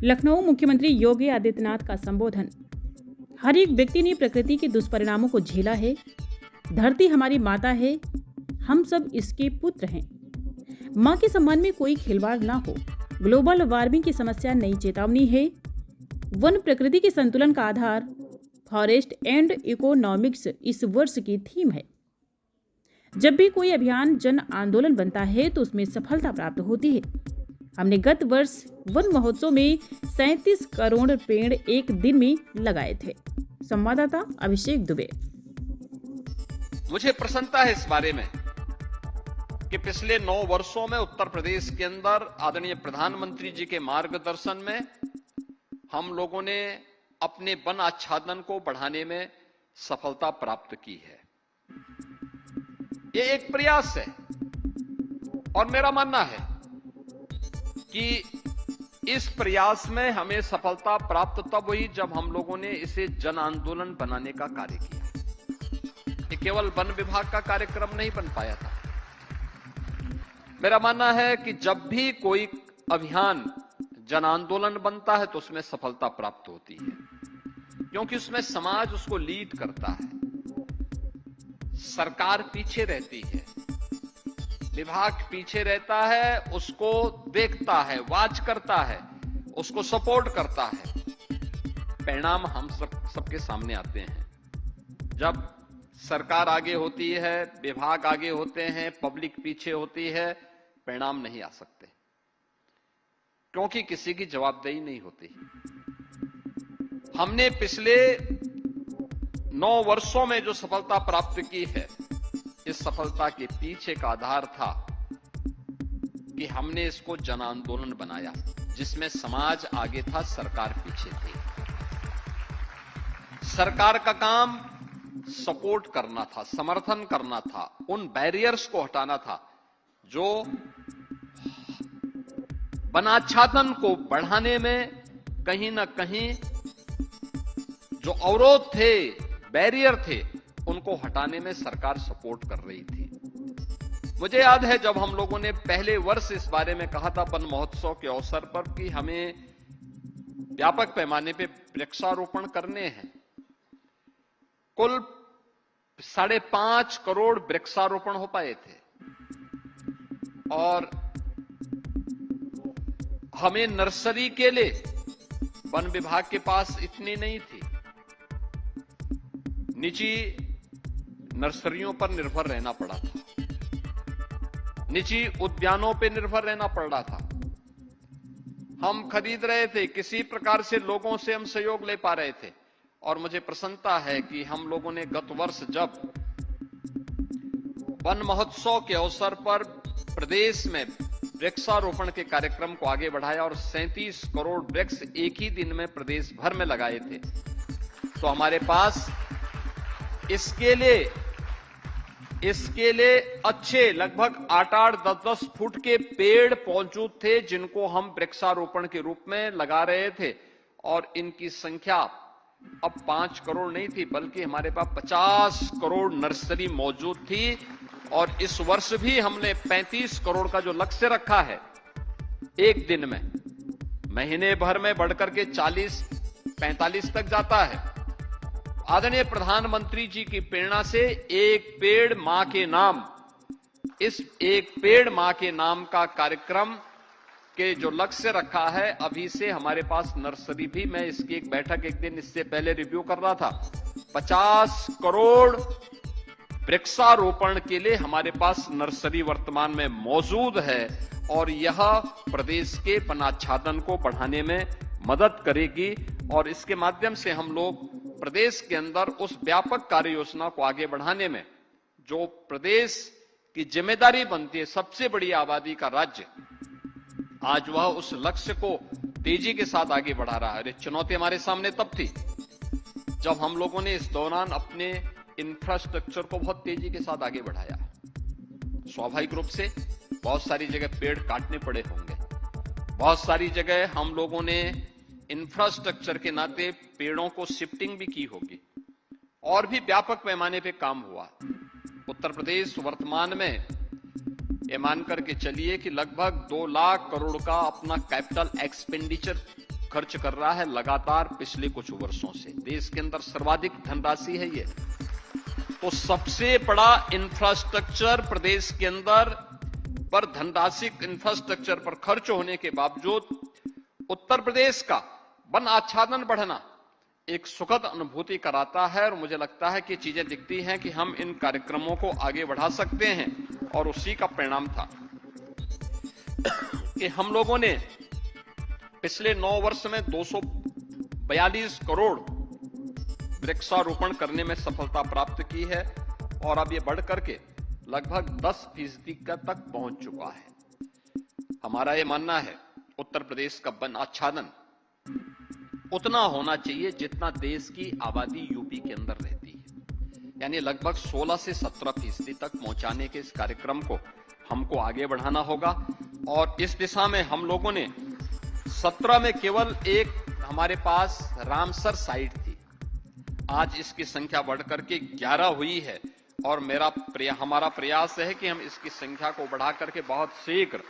लखनऊ मुख्यमंत्री योगी आदित्यनाथ का संबोधन। हर एक व्यक्ति ने प्रकृति के दुष्परिणामों को झेला है। धरती हमारी माता है, हम सब इसके पुत्र हैं। मां के सम्मान में कोई खिलवाड़ ना हो। ग्लोबल वार्मिंग की समस्या नई चेतावनी है। वन प्रकृति के संतुलन का आधार, फॉरेस्ट एंड इकोनॉमिक्स इस वर्ष की थीम है। जब भी कोई अभियान जन आंदोलन बनता है तो उसमें सफलता प्राप्त होती है। हमने गत वर्ष वन महोत्सव में 37 करोड़ पेड़ एक दिन में लगाए थे। संवाददाता अभिषेक दुबे। मुझे प्रसन्नता है इस बारे में कि पिछले 9 वर्षों में उत्तर प्रदेश के अंदर आदरणीय प्रधानमंत्री जी के मार्गदर्शन में हम लोगों ने अपने वन आच्छादन को बढ़ाने में सफलता प्राप्त की है। ये एक प्रयास है और मेरा मानना है कि इस प्रयास में हमें सफलता प्राप्त तब हुई जब हम लोगों ने इसे जन आंदोलन बनाने का कार्य किया। ये केवल वन विभाग का कार्यक्रम नहीं बन पाया था। मेरा मानना है कि जब भी कोई अभियान जन आंदोलन बनता है तो उसमें सफलता प्राप्त होती है, क्योंकि उसमें समाज उसको लीड करता है, सरकार पीछे रहती है, विभाग पीछे रहता है, उसको देखता है, वॉच करता है, उसको सपोर्ट करता है। परिणाम हम सबके सामने आते हैं। जब सरकार आगे होती है, विभाग आगे होते हैं, पब्लिक पीछे होती है, परिणाम नहीं आ सकते, क्योंकि किसी की जवाबदेही नहीं होती। हमने पिछले 9 वर्षों में जो सफलता प्राप्त की है, इस सफलता के पीछे का आधार था कि हमने इसको जन आंदोलन बनाया, जिसमें समाज आगे था, सरकार पीछे थी। सरकार का काम सपोर्ट करना था, समर्थन करना था, उन बैरियर्स को हटाना था जो वनाच्छादन को बढ़ाने में कहीं ना कहीं जो अवरोध थे, बैरियर थे, उनको हटाने में सरकार सपोर्ट कर रही थी। मुझे याद है जब हम लोगों ने पहले वर्ष इस बारे में कहा था वन महोत्सव के अवसर पर कि हमें व्यापक पैमाने पे वृक्षारोपण करने हैं। कुल 5.5 करोड़ वृक्षारोपण हो पाए थे और हमें नर्सरी के लिए वन विभाग के पास इतनी नहीं थी। निजी नर्सरियों पर निर्भर रहना पड़ा था, निजी उद्यानों पर निर्भर रहना पड़ रहा था। हम खरीद रहे थे, किसी प्रकार से लोगों से हम सहयोग ले पा रहे थे। और मुझे प्रसन्नता है कि हम लोगों ने गत वर्ष जब वन महोत्सव के अवसर पर प्रदेश में वृक्षारोपण के कार्यक्रम को आगे बढ़ाया और 37 करोड़ वृक्ष एक ही दिन में प्रदेश भर में लगाए थे, तो हमारे पास इसके लिए अच्छे लगभग 8-8, 10-10 फुट के पेड़ मौजूद थे, जिनको हम वृक्षारोपण के रूप में लगा रहे थे। और इनकी संख्या अब 5 करोड़ नहीं थी, बल्कि हमारे पास 50 करोड़ नर्सरी मौजूद थी। और इस वर्ष भी हमने 35 करोड़ का जो लक्ष्य रखा है, एक दिन में, महीने भर में बढ़कर के 40-45 तक जाता है। आदरणीय प्रधानमंत्री जी की प्रेरणा से एक पेड़ मां के नाम, इस एक पेड़ मां के नाम का कार्यक्रम के जो लक्ष्य रखा है, अभी से हमारे पास नर्सरी भी, मैं इसकी एक बैठक एक दिन इससे पहले रिव्यू कर रहा था, 50 करोड़ वृक्षारोपण के लिए हमारे पास नर्सरी वर्तमान में मौजूद है। और यह प्रदेश के वनाच्छादन को बढ़ाने में मदद करेगी और इसके माध्यम से हम लोग प्रदेश के अंदर उस व्यापक कार्य योजना को आगे बढ़ाने में, जो प्रदेश की जिम्मेदारी बनती है, सबसे बड़ी आबादी का राज्य, आज वह उस लक्ष्य को तेजी के साथ आगे बढ़ा रहा है। चुनौती हमारे सामने तब थी जब हम लोगों ने इस दौरान अपने इंफ्रास्ट्रक्चर को बहुत तेजी के साथ आगे बढ़ाया। स्वाभाविक रूप से बहुत सारी जगह पेड़ काटने पड़े होंगे, बहुत सारी जगह हम लोगों ने इंफ्रास्ट्रक्चर के नाते पेड़ों को शिफ्टिंग भी की होगी, और भी व्यापक पैमाने पे काम हुआ। उत्तर प्रदेश वर्तमान में ये मान करके चलिए कि लगभग 2 लाख करोड़ का अपना कैपिटल एक्सपेंडिचर खर्च कर रहा है लगातार पिछले कुछ वर्षों से। देश के अंदर सर्वाधिक धनराशि है ये। तो सबसे बड़ा इंफ्रास्ट्रक्चर प्रदेश के अंदर पर धनराशि इंफ्रास्ट्रक्चर पर खर्च होने के बावजूद उत्तर प्रदेश का वन आच्छादन बढ़ना एक सुखद अनुभूति कराता है। और मुझे लगता है कि चीजें दिखती हैं कि हम इन कार्यक्रमों को आगे बढ़ा सकते हैं। और उसी का परिणाम था कि हम लोगों ने पिछले 9 वर्ष में 242 करोड़ वृक्षारोपण करने में सफलता प्राप्त की है। और अब ये बढ़ करके लगभग 10% तक पहुंच चुका है। हमारा ये मानना है उत्तर प्रदेश का वन आच्छादन उतना होना चाहिए जितना देश की आबादी यूपी के अंदर रहती है, यानी लगभग 16 से 17% तक पहुंचाने के इस कार्यक्रम को हमको आगे बढ़ाना होगा। और इस दिशा में हम लोगों ने 17 में केवल एक हमारे पास रामसर साइट थी, आज इसकी संख्या बढ़कर के 11 हुई है। और हमारा प्रयास है कि हम इसकी संख्या को बढ़ा करके बहुत शीघ्र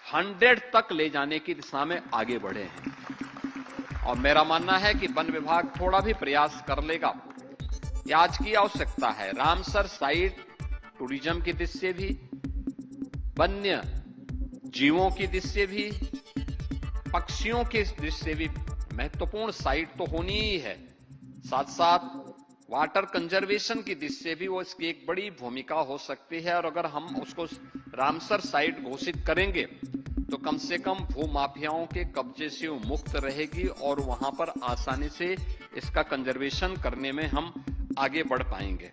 100 तक ले जाने की दिशा में आगे बढ़े हैं। और मेरा मानना है कि वन विभाग थोड़ा भी प्रयास कर लेगा, आज की आवश्यकता है। रामसर साइट टूरिज्म की दृष्टि से भी, वन्य जीवों की दृष्टि से भी, पक्षियों की दृष्टि से भी महत्वपूर्ण साइट तो होनी ही है। साथ साथ वाटर कंजर्वेशन की दृष्टि से भी वो इसकी एक बड़ी भूमिका हो सकती है। और अगर हम उसको रामसर साइट घोषित करेंगे तो कम से कम भूमाफियाओं के कब्जे से वो मुक्त रहेगी और वहां पर आसानी से इसका कंजर्वेशन करने में हम आगे बढ़ पाएंगे।